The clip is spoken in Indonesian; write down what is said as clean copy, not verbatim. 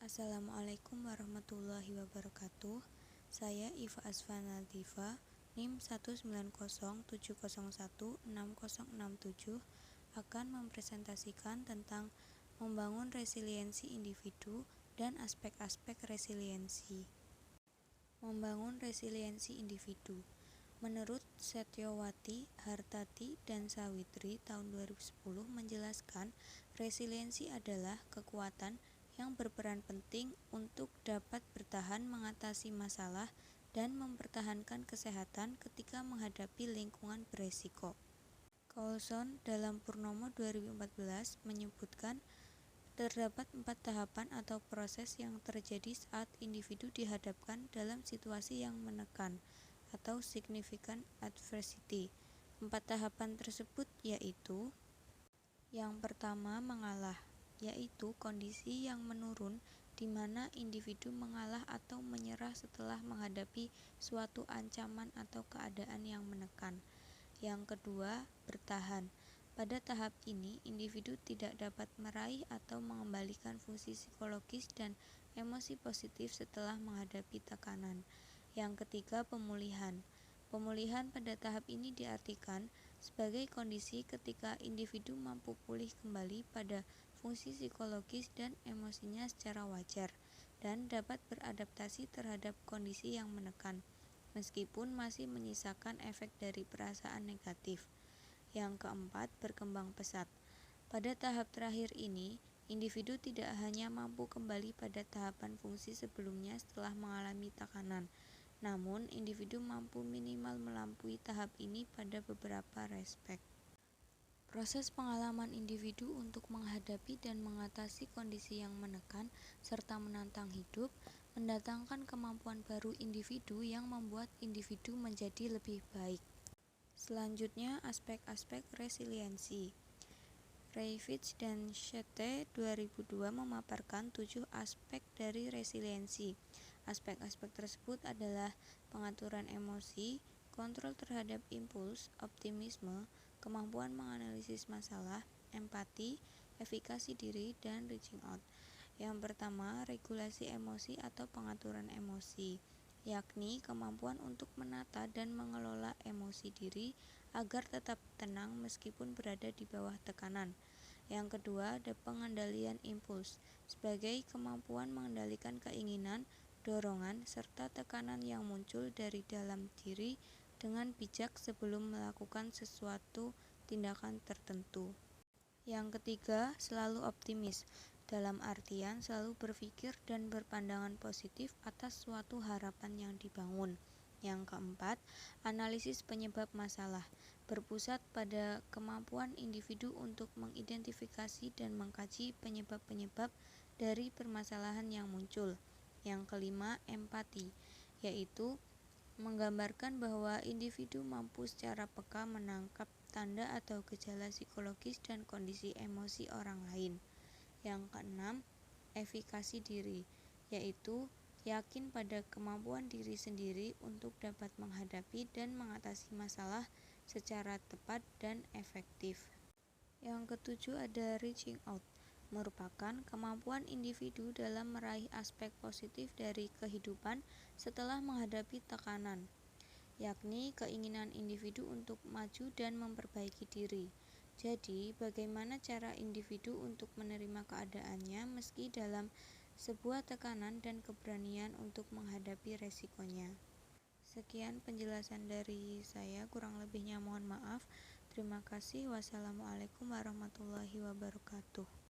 Assalamualaikum warahmatullahi wabarakatuh. Saya Iva Asfana Diva, NIM 19070160067 akan mempresentasikan tentang membangun resiliensi individu dan aspek-aspek resiliensi. Membangun resiliensi individu. Menurut Setyowati, Hartati, dan Sawitri tahun 2010 menjelaskan, resiliensi adalah kekuatan yang berperan penting untuk dapat bertahan mengatasi masalah dan mempertahankan kesehatan ketika menghadapi lingkungan beresiko. Coulson dalam Purnomo 2014 menyebutkan terdapat 4 tahapan atau proses yang terjadi saat individu dihadapkan dalam situasi yang menekan atau significant adversity. 4 tahapan tersebut yaitu: yang pertama, mengalah, yaitu kondisi yang menurun di mana individu mengalah atau menyerah setelah menghadapi suatu ancaman atau keadaan yang menekan. Yang kedua, bertahan. Pada tahap ini, individu tidak dapat meraih atau mengembalikan fungsi psikologis dan emosi positif setelah menghadapi tekanan. Yang ketiga, pemulihan. Pemulihan pada tahap ini diartikan sebagai kondisi ketika individu mampu pulih kembali pada fungsi psikologis dan emosinya secara wajar dan dapat beradaptasi terhadap kondisi yang menekan, meskipun masih menyisakan efek dari perasaan negatif. Yang keempat, berkembang pesat. Pada tahap terakhir ini, individu tidak hanya mampu kembali pada tahapan fungsi sebelumnya setelah mengalami tekanan, namun individu mampu minimal melampaui tahap ini pada beberapa respek. Proses pengalaman individu untuk menghadapi dan mengatasi kondisi yang menekan serta menantang hidup mendatangkan kemampuan baru individu yang membuat individu menjadi lebih baik. Selanjutnya, aspek-aspek resiliensi. Reivich dan Schete 2002 memaparkan 7 aspek dari resiliensi. Aspek-aspek tersebut adalah pengaturan emosi, kontrol terhadap impuls, optimisme, kemampuan menganalisis masalah, empati, efikasi diri, dan reaching out. Yang pertama, regulasi emosi atau pengaturan emosi, yakni kemampuan untuk menata dan mengelola emosi diri agar tetap tenang meskipun berada di bawah tekanan. Yang kedua, ada pengendalian impuls, sebagai kemampuan mengendalikan keinginan, dorongan, serta tekanan yang muncul dari dalam diri dengan bijak sebelum melakukan sesuatu tindakan tertentu. Yang ketiga, selalu optimis, dalam artian selalu berpikir dan berpandangan positif atas suatu harapan yang dibangun. Yang keempat, analisis penyebab masalah, berpusat pada kemampuan individu untuk mengidentifikasi dan mengkaji penyebab-penyebab dari permasalahan yang muncul. Yang kelima, empati, yaitu menggambarkan bahwa individu mampu secara peka menangkap tanda atau gejala psikologis dan kondisi emosi orang lain. Yang keenam, efikasi diri, yaitu yakin pada kemampuan diri sendiri untuk dapat menghadapi dan mengatasi masalah secara tepat dan efektif. Yang ketujuh, ada reaching out, merupakan kemampuan individu dalam meraih aspek positif dari kehidupan setelah menghadapi tekanan, yakni keinginan individu untuk maju dan memperbaiki diri. Jadi, bagaimana cara individu untuk menerima keadaannya meski dalam sebuah tekanan dan keberanian untuk menghadapi resikonya. Sekian penjelasan dari saya, kurang lebihnya mohon maaf. Terima kasih. Wassalamualaikum warahmatullahi wabarakatuh.